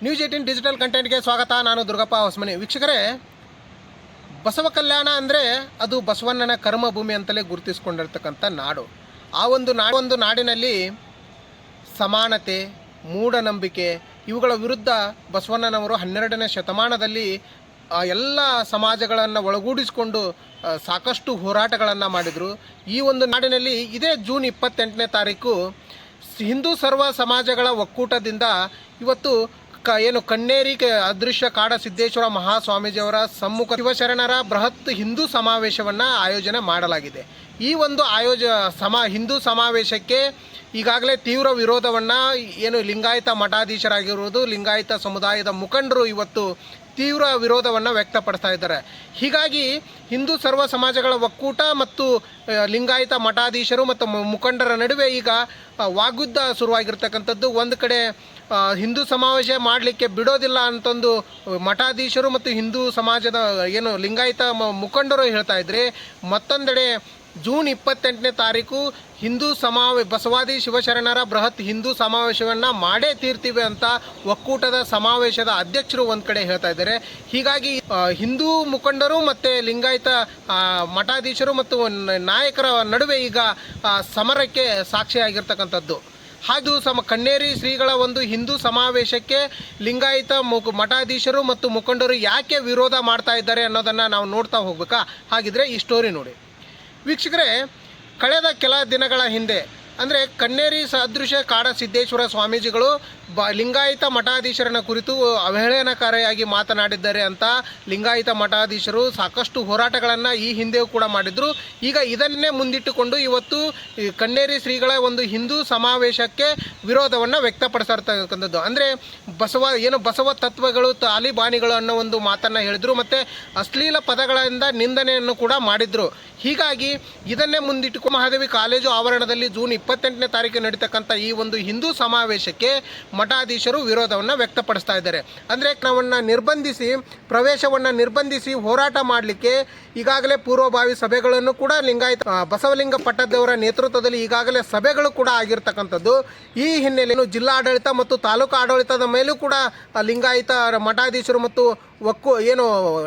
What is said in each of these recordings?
News 18 digital ಕಂಟೆಂಟ್ಗೆ ಸ್ವಾಗತ. ನಾನು ದುರ್ಗಪ್ಪ ಹೊಸಮನಿ. ವೀಕ್ಷಕರೇ, ಬಸವ ಕಲ್ಯಾಣ ಅಂದರೆ ಅದು ಬಸವಣ್ಣನ ಕರ್ಮಭೂಮಿ ಅಂತಲೇ ಗುರುತಿಸಿಕೊಂಡಿರ್ತಕ್ಕಂಥ ನಾಡು. ಆ ಒಂದು ನಾಡಿನಲ್ಲಿ ಸಮಾನತೆ, ಮೂಢನಂಬಿಕೆ ಇವುಗಳ ವಿರುದ್ಧ ಬಸವಣ್ಣನವರು 12ನೇ ಶತಮಾನದಲ್ಲಿ ಎಲ್ಲ ಸಮಾಜಗಳನ್ನು ಒಳಗೂಡಿಸಿಕೊಂಡು ಸಾಕಷ್ಟು ಹೋರಾಟಗಳನ್ನು ಮಾಡಿದರು. ಈ ಒಂದು ನಾಡಿನಲ್ಲಿ ಇದೇ ಜೂನ್ 28ನೇ ತಾರೀಕು ಹಿಂದೂ ಸರ್ವ ಸಮಾಜಗಳ ಒಕ್ಕೂಟದಿಂದ ಇವತ್ತು ಕಣ್ಣೇರಿ ಅದೃಶ್ಯ ಕಾಡ ಸಿದ್ದೇಶ್ವರ ಮಹಾಸ್ವಾಮೀಜಿಯವರ ಸಮ್ಮುಖ ಶಿವಶರಣರ ಬೃಹತ್ ಹಿಂದೂ ಸಮಾವೇಶವನ್ನು ಆಯೋಜನೆ ಮಾಡಲಾಗಿದೆ. ಈ ಒಂದು ಹಿಂದೂ ಸಮಾವೇಶಕ್ಕೆ ಈಗಾಗಲೇ ತೀವ್ರ ವಿರೋಧವನ್ನು ಲಿಂಗಾಯತ ಮಠಾಧೀಶರಾಗಿರುವುದು, ಲಿಂಗಾಯತ ಸಮುದಾಯದ ಮುಖಂಡರು ಇವತ್ತು ತೀವ್ರ ವಿರೋಧವನ್ನು ವ್ಯಕ್ತಪಡಿಸ್ತಾ ಇದ್ದಾರೆ. ಹೀಗಾಗಿ ಹಿಂದೂ ಸರ್ವ ಸಮಾಜಗಳ ಒಕ್ಕೂಟ ಮತ್ತು ಲಿಂಗಾಯತ ಮಠಾಧೀಶರು ಮತ್ತು ಮುಖಂಡರ ನಡುವೆ ಈಗ ವಾಗ್ಯುದ್ಧ ಶುರುವಾಗಿರ್ತಕ್ಕಂಥದ್ದು. ಒಂದು ಕಡೆ ಹಿಂದೂ ಸಮಾವೇಶ ಮಾಡಲಿಕ್ಕೆ ಬಿಡೋದಿಲ್ಲ ಅಂತಂದು ಮಠಾಧೀಶರು ಮತ್ತು ಹಿಂದೂ ಸಮಾಜದ ಲಿಂಗಾಯತ ಮುಖಂಡರು ಹೇಳ್ತಾ ಇದ್ರೆ, ಮತ್ತೊಂದೆಡೆ ಜೂನ್ 28ನೇ ತಾರೀಕು ಬಸವಾದಿ ಶಿವಶರಣರ ಬೃಹತ್ ಹಿಂದೂ ಸಮಾವೇಶವನ್ನು ಮಾಡೇ ತೀರ್ತೀವಿ ಅಂತ ಒಕ್ಕೂಟದ ಸಮಾವೇಶದ ಅಧ್ಯಕ್ಷರು ಒಂದು ಕಡೆ ಹೇಳ್ತಾ ಇದ್ದಾರೆ. ಹೀಗಾಗಿ ಹಿಂದೂ ಮುಖಂಡರು ಮತ್ತು ಲಿಂಗಾಯತ ಮಠಾಧೀಶರು ಮತ್ತು ನಾಯಕರ ನಡುವೆ ಈಗ ಸಮರಕ್ಕೆ ಸಾಕ್ಷಿಯಾಗಿರ್ತಕ್ಕಂಥದ್ದು. ಹಾಗೂ ಕಣ್ಣೇರಿ ಶ್ರೀಗಳ ಒಂದು ಹಿಂದೂ ಸಮಾವೇಶಕ್ಕೆ ಲಿಂಗಾಯತ ಮಠಾಧೀಶರು ಮತ್ತು ಮುಖಂಡರು ಯಾಕೆ ವಿರೋಧ ಮಾಡ್ತಾ ಇದ್ದಾರೆ ಅನ್ನೋದನ್ನು ನಾವು ನೋಡ್ತಾ ಹೋಗ್ಬೇಕಾ? ಹಾಗಿದ್ರೆ ಈ ಸ್ಟೋರಿ ನೋಡಿ. ವೀಕ್ಷಕರೇ, ಕಳೆದ ಕೆಲ ದಿನಗಳ ಹಿಂದೆ ಅಂದರೆ ಕಣ್ಣೇರಿ ಸದೃಶ ಕಾಡ ಸಿದ್ದೇಶ್ವರ ಸ್ವಾಮೀಜಿಗಳು ಲಿಂಗಾಯತ ಮಠಾಧೀಶರನ್ನ ಕುರಿತು ಅವಹೇಳನಕಾರಿಯಾಗಿ ಮಾತನಾಡಿದ್ದಾರೆ ಅಂತ ಲಿಂಗಾಯತ ಮಠಾಧೀಶರು ಸಾಕಷ್ಟು ಹೋರಾಟಗಳನ್ನು ಈ ಹಿಂದೆಯೂ ಕೂಡ ಮಾಡಿದರು. ಈಗ ಇದನ್ನೇ ಮುಂದಿಟ್ಟುಕೊಂಡು ಇವತ್ತು ಕಣ್ಣೇರಿ ಶ್ರೀಗಳ ಒಂದು ಹಿಂದೂ ಸಮಾವೇಶಕ್ಕೆ ವಿರೋಧವನ್ನು ವ್ಯಕ್ತಪಡಿಸಿರ್ತಕ್ಕಂಥದ್ದು. ಅಂದರೆ ಬಸವ ತತ್ವಗಳು ತಾಲಿಬಾನಿಗಳು ಅನ್ನೋ ಒಂದು ಮಾತನ್ನು ಹೇಳಿದರು ಮತ್ತು ಅಶ್ಲೀಲ ಪದಗಳಿಂದ ನಿಂದನೆಯನ್ನು ಕೂಡ ಮಾಡಿದರು. ಹೀಗಾಗಿ ಇದನ್ನೇ ಮುಂದಿಟ್ಟುಕೊಂಡು ಮಹಾದೇವಿ ಕಾಲೇಜು ಆವರಣದಲ್ಲಿ ಜೂನ್ 28ನೇ ತಾರೀಕು ನಡೀತಕ್ಕಂಥ ಈ ಒಂದು ಹಿಂದೂ ಸಮಾವೇಶಕ್ಕೆ ಮಠಾಧೀಶರು ವಿರೋಧವನ್ನು ವ್ಯಕ್ತಪಡಿಸ್ತಾ ಇದ್ದಾರೆ. ಅಂದರೆ ಪ್ರವೇಶವನ್ನು ನಿರ್ಬಂಧಿಸಿ ಹೋರಾಟ ಮಾಡಲಿಕ್ಕೆ ಈಗಾಗಲೇ ಪೂರ್ವಭಾವಿ ಸಭೆಗಳನ್ನು ಕೂಡ ಬಸವಲಿಂಗ ಪಟ್ಟದವರ ನೇತೃತ್ವದಲ್ಲಿ ಈಗಾಗಲೇ ಸಭೆಗಳು ಕೂಡ ಆಗಿರ್ತಕ್ಕಂಥದ್ದು. ಈ ಹಿನ್ನೆಲೆಯನ್ನು ಜಿಲ್ಲಾಡಳಿತ ಮತ್ತು ತಾಲೂಕು ಆಡಳಿತದ ಮೇಲೂ ಕೂಡ ಲಿಂಗಾಯತ ಮಠಾಧೀಶರು ಮತ್ತು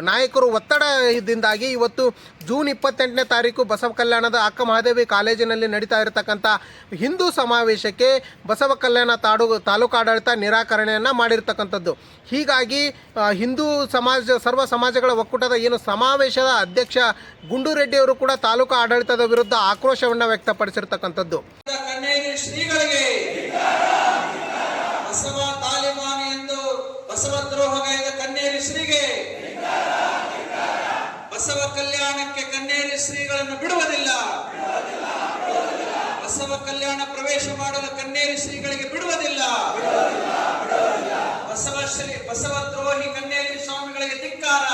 ನಾಯಕರು ಒತ್ತಡದಿಂದಾಗಿ ಇವತ್ತು ಜೂನ್ 28ನೇ ತಾರೀಕು ಬಸವ ಕಲ್ಯಾಣದ ಅಕ್ಕ ಮಹಾದೇವಿ ಕಾಲೇಜಿನಲ್ಲಿ ನಡೀತಾ ಇರತಕ್ಕಂಥ ಹಿಂದೂ ಸಮಾವೇಶಕ್ಕೆ ಬಸವ ಕಲ್ಯಾಣ ತಾಲೂಕು ಆಡಳಿತ ನಿರಾಕರಣೆಯನ್ನು ಮಾಡಿರ್ತಕ್ಕಂಥದ್ದು. ಹೀಗಾಗಿ ಹಿಂದೂ ಸರ್ವ ಸಮಾಜಗಳ ಒಕ್ಕೂಟದ ಸಮಾವೇಶದ ಅಧ್ಯಕ್ಷ ಗುಂಡೂರೆಡ್ಡಿಯವರು ಕೂಡ ತಾಲೂಕು ಆಡಳಿತದ ವಿರುದ್ಧ ಆಕ್ರೋಶವನ್ನು ವ್ಯಕ್ತಪಡಿಸಿರ್ತಕ್ಕಂಥದ್ದು. ಬಸವದ್ರೋಹಗೈದ ಕಣ್ಣೇರಿ ಶ್ರೀಗೆ, ಬಸವ ಕಲ್ಯಾಣಕ್ಕೆ ಕಣ್ಣೇರಿ ಶ್ರೀಗಳನ್ನು ಬಿಡುವುದಿಲ್ಲ. ಬಸವ ಕಲ್ಯಾಣ ಪ್ರವೇಶ ಮಾಡಲು ಕಣ್ಣೇರಿ ಶ್ರೀಗಳಿಗೆ ಬಿಡುವುದಿಲ್ಲ. ಬಸವದ್ರೋಹಿ ಕಣ್ಣೇರಿ ಸ್ವಾಮಿಗಳಿಗೆ ಧಿಕ್ಕಾರ.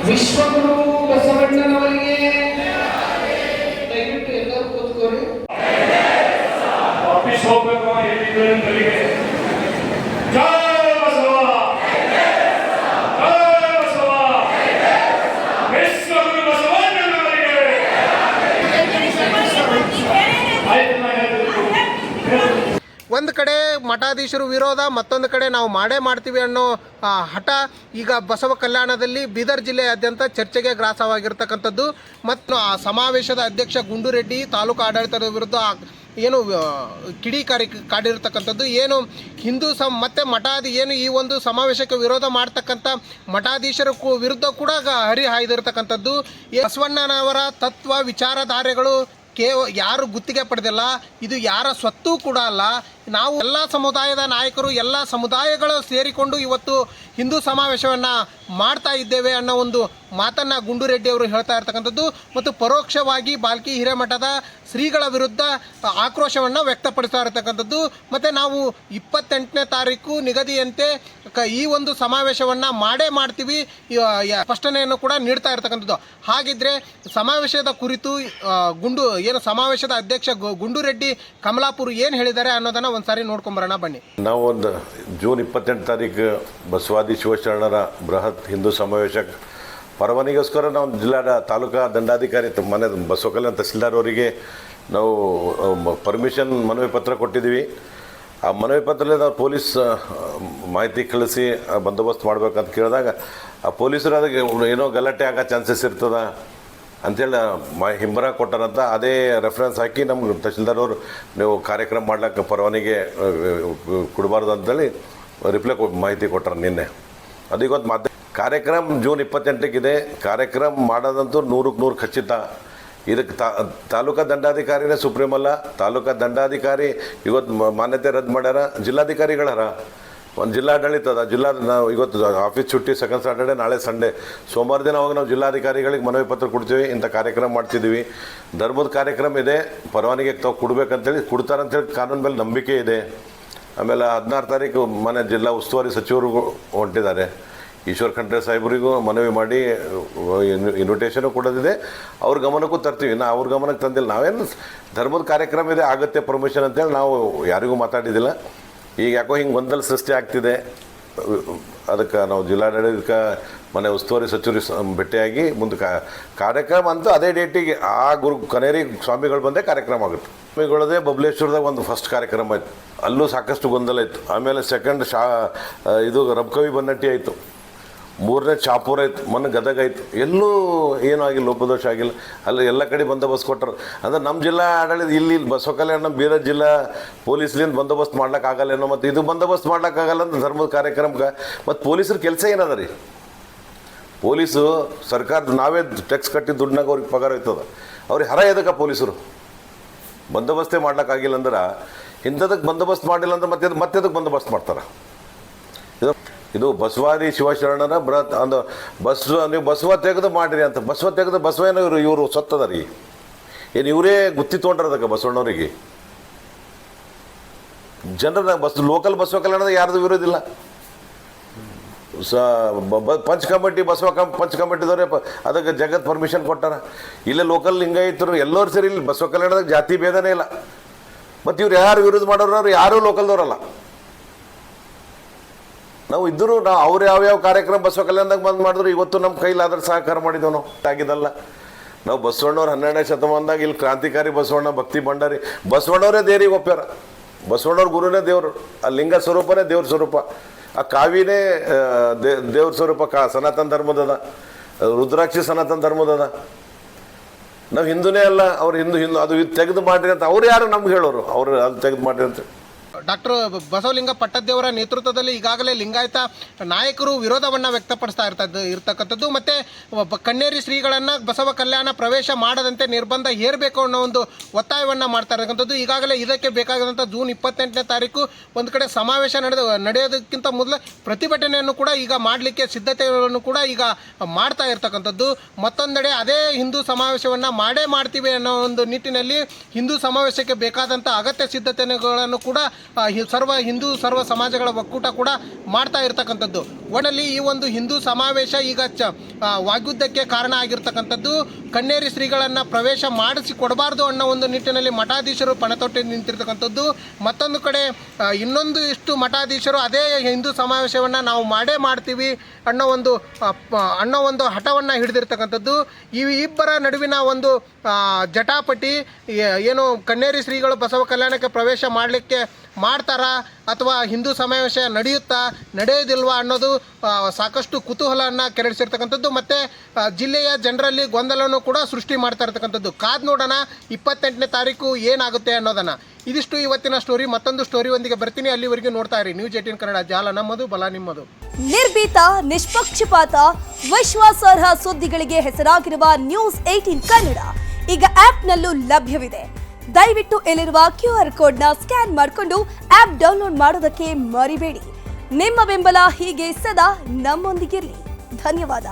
ವಿಶ್ವಗುರು ಬಸವಣ್ಣನವರಿಗೆ ದಯವಿಟ್ಟು ಎಲ್ಲರೂ ಕೂತ್ಕೊಳ್ಳಿ. ಆಫೀಸ್ ಹೋಗ್ಬೇಕು ಎಲ್ಲಿಗೆ. ಜೈ ಬಸವ, ಜೈ ಬಸವ, ವಿಶ್ವಗುರು ಬಸವಣ್ಣನವರಿಗೆ. ಒಂದು ಕಡೆ ಮಠಾಧೀಶರು ವಿರೋಧ, ಮತ್ತೊಂದು ಕಡೆ ನಾವು ಮಾಡ್ತೀವಿ ಅನ್ನೋ ಹಠ ಈಗ ಬಸವ ಕಲ್ಯಾಣದಲ್ಲಿ ಬೀದರ್ ಜಿಲ್ಲೆಯಾದ್ಯಂತ ಚರ್ಚೆಗೆ ಗ್ರಾಸವಾಗಿರ್ತಕ್ಕಂಥದ್ದು. ಮತ್ತು ಆ ಸಮಾವೇಶದ ಅಧ್ಯಕ್ಷ ಗುಂಡೂರೆಡ್ಡಿ ತಾಲೂಕು ಆಡಳಿತದ ವಿರುದ್ಧ ಕಾಡಿರ್ತಕ್ಕಂಥದ್ದು. ಹಿಂದೂ ಈ ಒಂದು ಸಮಾವೇಶಕ್ಕೆ ವಿರೋಧ ಮಾಡ್ತಕ್ಕಂಥ ಮಠಾಧೀಶರ ವಿರುದ್ಧ ಕೂಡ ಹರಿಹಾಯ್ದಿರ್ತಕ್ಕಂಥದ್ದು. ಬಸವಣ್ಣನವರ ತತ್ವ ವಿಚಾರಧಾರೆಗಳು ಯಾರು ಗುತ್ತಿಗೆ ಪಡೆದಿಲ್ಲ, ಇದು ಯಾರ ಸ್ವತ್ತೂ ಕೂಡ ಅಲ್ಲ. ನಾವು ಎಲ್ಲ ಸಮುದಾಯದ ನಾಯಕರು ಎಲ್ಲ ಸಮುದಾಯಗಳು ಸೇರಿಕೊಂಡು ಇವತ್ತು ಹಿಂದೂ ಸಮಾವೇಶವನ್ನು ಮಾಡ್ತಾ ಇದ್ದೇವೆ ಅನ್ನೋ ಒಂದು ಮಾತನ್ನು ಗುಂಡುರೆಡ್ಡಿ ಅವರು ಹೇಳ್ತಾ ಇರ್ತಕ್ಕಂಥದ್ದು ಮತ್ತು ಪರೋಕ್ಷವಾಗಿ ಬಾಲ್ಕಿ ಹಿರೇಮಠದ ಶ್ರೀಗಳ ವಿರುದ್ಧ ಆಕ್ರೋಶವನ್ನು ವ್ಯಕ್ತಪಡಿಸ್ತಾ ಇರತಕ್ಕಂಥದ್ದು. ಮತ್ತು ನಾವು 28ನೇ ತಾರೀಕು ನಿಗದಿಯಂತೆ ಈ ಒಂದು ಸಮಾವೇಶವನ್ನು ಮಾಡೇ ಮಾಡ್ತೀವಿ ಸ್ಪಷ್ಟನೆಯನ್ನು ಕೂಡ ನೀಡ್ತಾ ಇರ್ತಕ್ಕಂಥದ್ದು. ಹಾಗಿದ್ರೆ ಸಮಾವೇಶದ ಕುರಿತು ಸಮಾವೇಶದ ಅಧ್ಯಕ್ಷ ಗುಂಡುರೆಡ್ಡಿ ಕಮಲಾಪುರ್ ಏನು ಹೇಳಿದ್ದಾರೆ ಅನ್ನೋದನ್ನು ಒಂದು ಸಾರಿ ನೋಡ್ಕೊಂಬರೋಣ ಬನ್ನಿ. ನಾವು ಒಂದು ಜೂನ್ 28 ತಾರೀಕು ಬಸವಾದಿ ಶಿವಶರಣರ ಬೃಹತ್ ಹಿಂದೂ ಸಮಾವೇಶ ಪರವಾನಿಗೋಸ್ಕರ ನಾವು ತಾಲೂಕಾ ದಂಡಾಧಿಕಾರಿ ಮನೆ ಬಸವಕಲ್ಯಾಣ ತಹಸೀಲ್ದಾರ್ ಅವರಿಗೆ ನಾವು ಪರ್ಮಿಷನ್ ಮನವಿ ಪತ್ರ ಕೊಟ್ಟಿದ್ದೀವಿ. ಆ ಮನವಿ ಪತ್ರದಲ್ಲಿ ನಾವು ಪೊಲೀಸ್ ಮಾಹಿತಿ ಕಳಿಸಿ ಬಂದೋಬಸ್ತ್ ಮಾಡ್ಬೇಕಂತ ಕೇಳಿದಾಗ ಆ ಪೊಲೀಸರು ಅದಕ್ಕೆ ಏನೋ ಗಲಾಟೆ ಆಗೋ ಚಾನ್ಸಸ್ ಇರ್ತದ ಅಂಥೇಳಿ ಹಿಂಬರ ಕೊಟ್ಟಾರಂತ ಅದೇ ರೆಫರೆನ್ಸ್ ಹಾಕಿ ನಮ್ಗೆ ತಹಸೀಲ್ದಾರ್ ಅವರು ನೀವು ಕಾರ್ಯಕ್ರಮ ಮಾಡ್ಲಿಕ್ಕೆ ಪರವಾನಿಗೆ ಕೊಡಬಾರ್ದು ಅಂತೇಳಿ ರಿಪ್ಲೈ ಮಾಹಿತಿ ಕೊಟ್ಟಾರೆ ನಿನ್ನೆ. ಅದೀಗೊಂದು ಮಾಧ್ಯಮ ಕಾರ್ಯಕ್ರಮ ಜೂನ್ 28ಗಿದೆ. ಕಾರ್ಯಕ್ರಮ ಮಾಡೋದಂತೂ 100ಕ್ಕೆ 100 ಖಚಿತ. ಇದಕ್ಕೆ ತಾಲೂಕಾ ದಂಡಾಧಿಕಾರಿನೇ ಸುಪ್ರೀಂ ಅಲ್ಲ. ತಾಲೂಕಾ ದಂಡಾಧಿಕಾರಿ ಇವತ್ತು ಮಾನ್ಯತೆ ರದ್ದು ಮಾಡ್ಯಾರ. ಜಿಲ್ಲಾಧಿಕಾರಿಗಳಾರ ಒಂದು ಜಿಲ್ಲಾಡಳಿತ ಅದ. ನಾವು ಇವತ್ತು ಆಫೀಸ್ ಚುಟ್ಟಿ ಸೆಕೆಂಡ್ ಸಾಟರ್ಡೆ, ನಾಳೆ ಸಂಡೇ, ಸೋಮವಾರ ದಿನ ಹೋಗಿ ನಾವು ಜಿಲ್ಲಾಧಿಕಾರಿಗಳಿಗೆ ಮನವಿ ಪತ್ರ ಕೊಡ್ತೀವಿ. ಇಂಥ ಕಾರ್ಯಕ್ರಮ ಮಾಡ್ತಿದ್ದೀವಿ. ಧರ್ಮದ ಕಾರ್ಯಕ್ರಮ ಇದೆ, ಪರವಾನಿಗೆ ತಾವು ಕೊಡ್ಬೇಕಂತೇಳಿ ಕೊಡ್ತಾರಂತೇಳಿ ಕಾನೂನು ಮೇಲೆ ನಂಬಿಕೆ ಇದೆ. ಆಮೇಲೆ 16 ತಾರೀಕು ಮನೆ ಜಿಲ್ಲಾ ಉಸ್ತುವಾರಿ ಸಚಿವರು ಹೊಂಟಿದ್ದಾರೆ. ಈಶ್ವರ್ ಖಂಡ್ರೆ ಸಾಹೇಬರಿಗೂ ಮನವಿ ಮಾಡಿ ಇನ್ವಿಟೇಷನು ಕೊಡೋದಿದೆ. ಅವ್ರ ಗಮನಕ್ಕೂ ತರ್ತೀವಿ. ಅವ್ರ ಗಮನಕ್ಕೆ ತಂದಿಲ್ಲ. ನಾವೇನು ಧರ್ಮದ ಕಾರ್ಯಕ್ರಮ ಇದೆ, ಆಗುತ್ತೆ ಪರ್ಮಿಷನ್ ಅಂತೇಳಿ ನಾವು ಯಾರಿಗೂ ಮಾತಾಡಿದ್ದಿಲ್ಲ. ಈಗ ಯಾಕೋ ಹಿಂಗೆ ಗೊಂದಲ ಸೃಷ್ಟಿ ಆಗ್ತಿದೆ. ಅದಕ್ಕೆ ನಾವು ಜಿಲ್ಲಾಡಳಿತ ಮನೆ ಉಸ್ತುವಾರಿ ಸಚಿವರು ಭೇಟಿಯಾಗಿ ಮುಂದೆ ಕಾರ್ಯಕ್ರಮ ಅಂತೂ ಅದೇ ಡೇಟಿಗೆ ಆ ಕನೇರಿ ಸ್ವಾಮಿಗಳು ಬಂದೇ ಕಾರ್ಯಕ್ರಮ ಆಗುತ್ತೆ. ಸ್ವಾಮಿಗಳದೇ ಬಬಲೇಶ್ವರದಾಗ ಒಂದು ಫಸ್ಟ್ ಕಾರ್ಯಕ್ರಮ ಆಯಿತು. ಅಲ್ಲೂ ಸಾಕಷ್ಟು ಗೊಂದಲ ಇತ್ತು. ಆಮೇಲೆ ಸೆಕೆಂಡ್ ಇದು ರಬ್ಕವಿ ಬನ್ನಟ್ಟಿ ಆಯಿತು. 3ನೇ ಚಾಪೂರ್ ಆಯ್ತು. ಮೊನ್ನೆ ಗದಗ ಆಯಿತು. ಎಲ್ಲೂ ಏನೂ ಆಗಿಲ್ಲ, ಲೋಪದೋಷ ಆಗಿಲ್ಲ. ಅಲ್ಲಿ ಎಲ್ಲ ಕಡೆ ಬಂದೋಬಸ್ತ್ ಕೊಟ್ಟರು. ಅಂದರೆ ನಮ್ಮ ಜಿಲ್ಲಾ ಆಡಳಿತ ಇಲ್ಲಿ ಬಸವಕಲ್ಯಾಣ ನಮ್ಮ ಬೀದರ್ ಜಿಲ್ಲಾ ಪೊಲೀಸ್ಲಿಂದ ಬಂದೋಬಸ್ತ್ ಮಾಡ್ಲಿಕ್ಕಾಗಲ್ಲೇನೋ. ಮತ್ತು ಇದು ಬಂದೋಬಸ್ತ್ ಮಾಡ್ಲಿಕ್ಕಾಗಲ್ಲ ಅಂತ ಧರ್ಮದ ಕಾರ್ಯಕ್ರಮಕ್ಕೆ. ಮತ್ತು ಪೊಲೀಸರ ಕೆಲಸ ಏನದ ರೀ? ಪೊಲೀಸು ಸರ್ಕಾರದ ನಾವೇ ಟ್ಯಾಕ್ಸ್ ಕಟ್ಟಿ ದುಡ್ಡಾಗ ಅವ್ರಿಗೆ ಪಗಾರ ಇರ್ತದ. ಅವ್ರಿಗೆ ಹರ ಎದಕ್ಕೆ ಪೊಲೀಸರು ಬಂದೋಬಸ್ತೆ ಮಾಡ್ಲಿಕ್ಕಾಗಿಲ್ಲ ಅಂದ್ರೆ, ಇಂಥದಕ್ಕೆ ಬಂದೋಬಸ್ತ್ ಮಾಡಿಲ್ಲ ಅಂದ್ರೆ ಮತ್ತೆ ಅದಕ್ಕೆ ಬಂದೋಬಸ್ತ್ ಮಾಡ್ತಾರೆ. ಇದು ಬಸವಾದಿ ಶಿವಶರಣರ ಬೃಹತ್ ಅಂದು ನೀವು ಬಸವ ತೆಗೆದು ಮಾಡಿರಿ ಅಂತ. ಬಸವ ತೆಗೆದು ಬಸವೇನೋ ಇವರು ಸತ್ತದ ರೀ. ಏನು ಇವರೇ ಗುತ್ತಿ ತೊಗೊಂಡ್ರದಕ್ಕೆ ಬಸವಣ್ಣವರಿಗೆ? ಜನರ ಲೋಕಲ್ ಬಸವ ಕಲ್ಯಾಣದ ಯಾರ್ದು ವಿರೋಧಿಲ್ಲ. ಪಂಚ್ ಕಮಿಟಿ ಪಂಚ್ ಕಮಿಟಿದವ್ರೆ ಅದಕ್ಕೆ ಜಗತ್ ಪರ್ಮಿಷನ್ ಕೊಟ್ಟಾರ. ಇಲ್ಲೇ ಲೋಕಲ್ ಲಿಂಗಾಯತರು ಎಲ್ಲರೂ ಸೇರಿ ಇಲ್ಲಿ ಬಸವ ಕಲ್ಯಾಣದಾಗ ಜಾತಿ ಭೇದನೇ ಇಲ್ಲ. ಮತ್ತು ಇವ್ರು ಯಾರು ವಿರೋಧ ಮಾಡೋರು ಯಾರೂ ಲೋಕಲ್ದವ್ರಲ್ಲ. ನಾವು ಇದ್ದರೂ ಅವ್ರು ಯಾವ್ಯಾವ ಕಾರ್ಯಕ್ರಮ ಬಸವ ಕಲ್ಯಾಣದಾಗ ಬಂದು ಮಾಡಿದ್ರು ಇವತ್ತು ನಮ್ಮ ಕೈಲಾದ್ರೆ ಸಹಕಾರ ಮಾಡಿದ್ದೇವೆ. ನಾವು ಆಗಿದ್ದಲ್ಲ. ನಾವು ಬಸವಣ್ಣವ್ರು 12ನೇ ಶತಮಾನದಾಗ ಇಲ್ಲಿ ಕ್ರಾಂತಿಕಾರಿ ಬಸವಣ್ಣ, ಭಕ್ತಿ ಭಂಡಾರಿ ಬಸವಣ್ಣವರೇ ದೇವರಿಗೆ ಒಪ್ಪ್ಯಾರ. ಬಸವಣ್ಣವ್ರ ಗುರುನೇ ದೇವರು. ಆ ಲಿಂಗ ಸ್ವರೂಪನೇ ದೇವ್ರ ಸ್ವರೂಪ. ಆ ಕಾವಿನೇ ದೇವ್ರ ಸ್ವರೂಪ. ಸನಾತನ ಧರ್ಮದದ. ರುದ್ರಾಕ್ಷಿ ಸನಾತನ ಧರ್ಮದದ. ನಾವು ಹಿಂದೂನೇ ಅಲ್ಲ. ಅವ್ರು ಹಿಂದೂ ಅದು ಇದು ತೆಗೆದು ಮಾಡಿರಿ ಅಂತ ಅವ್ರು ಯಾರು ನಮ್ಗೆ ಹೇಳೋರು? ಅವರು ಅದು ತೆಗೆದು ಮಾಡಿರಿ ಅಂತ. ಡಾಕ್ಟರ್ ಬಸವಲಿಂಗ ಪಟ್ಟದ್ದೇವರ ನೇತೃತ್ವದಲ್ಲಿ ಈಗಾಗಲೇ ಲಿಂಗಾಯತ ನಾಯಕರು ವಿರೋಧವನ್ನು ವ್ಯಕ್ತಪಡಿಸ್ತಾ ಇರ್ತಕ್ಕಂಥದ್ದು. ಮತ್ತು ಕಣ್ಣೇರಿ ಶ್ರೀಗಳನ್ನು ಬಸವ ಕಲ್ಯಾಣ ಪ್ರವೇಶ ಮಾಡದಂತೆ ನಿರ್ಬಂಧ ಹೇರಬೇಕು ಅನ್ನೋ ಒಂದು ಒತ್ತಾಯವನ್ನು ಮಾಡ್ತಾ ಇರ್ತಕ್ಕಂಥದ್ದು. ಈಗಾಗಲೇ ಇದಕ್ಕೆ ಬೇಕಾದಂಥ ಜೂನ್ 28ನೇ ತಾರೀಕು ಒಂದು ಕಡೆ ಸಮಾವೇಶ ನಡೆಯೋದಕ್ಕಿಂತ ಮೊದಲು ಪ್ರತಿಭಟನೆಯನ್ನು ಕೂಡ ಈಗ ಮಾಡಲಿಕ್ಕೆ ಸಿದ್ಧತೆಗಳನ್ನು ಕೂಡ ಈಗ ಮಾಡ್ತಾ ಇರ್ತಕ್ಕಂಥದ್ದು. ಮತ್ತೊಂದೆಡೆ ಅದೇ ಹಿಂದೂ ಸಮಾವೇಶವನ್ನು ಮಾಡೇ ಮಾಡ್ತೀವಿ ಅನ್ನೋ ಒಂದು ನಿಟ್ಟಿನಲ್ಲಿ ಹಿಂದೂ ಸಮಾವೇಶಕ್ಕೆ ಬೇಕಾದಂಥ ಅಗತ್ಯ ಸಿದ್ಧತೆಗಳನ್ನು ಕೂಡ ಸರ್ವ ಸಮಾಜಗಳ ಒಕ್ಕೂಟ ಕೂಡ ಮಾಡ್ತಾ ಇರ್ತಕ್ಕಂಥದ್ದು. ಒಟ್ಟಲ್ಲಿ ಈ ಒಂದು ಹಿಂದೂ ಸಮಾವೇಶ ಈಗ ವಾಗ್ಯುದ್ಧಕ್ಕೆ ಕಾರಣ ಆಗಿರ್ತಕ್ಕಂಥದ್ದು. ಕಣ್ಣೇರಿ ಶ್ರೀಗಳನ್ನು ಪ್ರವೇಶ ಮಾಡಿಸಿ ಕೊಡಬಾರ್ದು ಅನ್ನೋ ಒಂದು ನಿಟ್ಟಿನಲ್ಲಿ ಮಠಾಧೀಶರು ಪಣತೊಟ್ಟಿ ನಿಂತಿರ್ತಕ್ಕಂಥದ್ದು. ಮತ್ತೊಂದು ಕಡೆ ಇನ್ನೊಂದು ಇಷ್ಟು ಮಠಾಧೀಶರು ಅದೇ ಹಿಂದೂ ಸಮಾವೇಶವನ್ನು ನಾವು ಮಾಡೇ ಮಾಡ್ತೀವಿ ಅನ್ನೋ ಒಂದು ಹಠವನ್ನು ಹಿಡಿದಿರ್ತಕ್ಕಂಥದ್ದು. ಈ ಇಬ್ಬರ ನಡುವಿನ ಒಂದು ಜಟಾಪಟಿ ಏನು ಕಣ್ಣೇರಿ ಶ್ರೀಗಳು ಬಸವ ಕಲ್ಯಾಣಕ್ಕೆ ಪ್ರವೇಶ ಮಾಡಲಿಕ್ಕೆ ಮಾಡ್ತಾರಾ ಅಥವಾ ಹಿಂದೂ ಸಮಾವೇಶ ನಡೆಯೋದಿಲ್ವಾ ಅನ್ನೋದು ಸಾಕಷ್ಟು ಕುತೂಹಲವನ್ನು ಕೆರಳಿಸಿರ್ತಕ್ಕಂಥದ್ದು. ಮತ್ತು ಜಿಲ್ಲೆಯ ಜನರಲ್ಲಿ ಗೊಂದಲವನ್ನು ಕೂಡ ಸೃಷ್ಟಿ ಮಾಡ್ತಾ ಇರ್ತಕ್ಕಂಥದ್ದು. ಕಾದು ನೋಡೋಣ 28ನೇ ತಾರೀಕು ಏನಾಗುತ್ತೆ ಅನ್ನೋದನ್ನು. ಇದಿಷ್ಟು ಇವತ್ತಿನ ಸ್ಟೋರಿ. ಮತ್ತೊಂದು ಸ್ಟೋರಿಯೊಂದಿಗೆ ಬರ್ತೀನಿ. ಅಲ್ಲಿವರೆಗೂ ನೋಡ್ತಾ ಇರಿ ನ್ಯೂಸ್ 18 ಕನ್ನಡ. ಜಾಲ ನಮ್ಮದು, ಬಲ ನಿಮ್ಮದು. ನಿರ್ಭೀತ, ನಿಷ್ಪಕ್ಷಪಾತ, ವಿಶ್ವಾಸಾರ್ಹ ಸುದ್ದಿಗಳಿಗೆ ಹೆಸರಾಗಿರುವ ನ್ಯೂಸ್ 18 ಕನ್ನಡ ಈಗ ಆಪ್ನಲ್ಲೂ ಲಭ್ಯವಿದೆ. ದಯವಿಟ್ಟು ಇಲ್ಲಿರುವ QR ಕೋಡ್ನ ಸ್ಕ್ಯಾನ್ ಮಾಡಿಕೊಂಡು ಆಪ್ ಡೌನ್ಲೋಡ್ ಮಾಡೋದಕ್ಕೆ ಮರಿಬೇಡಿ. ನಿಮ್ಮ ಬೆಂಬಲ ಹೀಗೆ ಸದಾ ನಮ್ಮೊಂದಿಗಿರಲಿ. ಧನ್ಯವಾದ.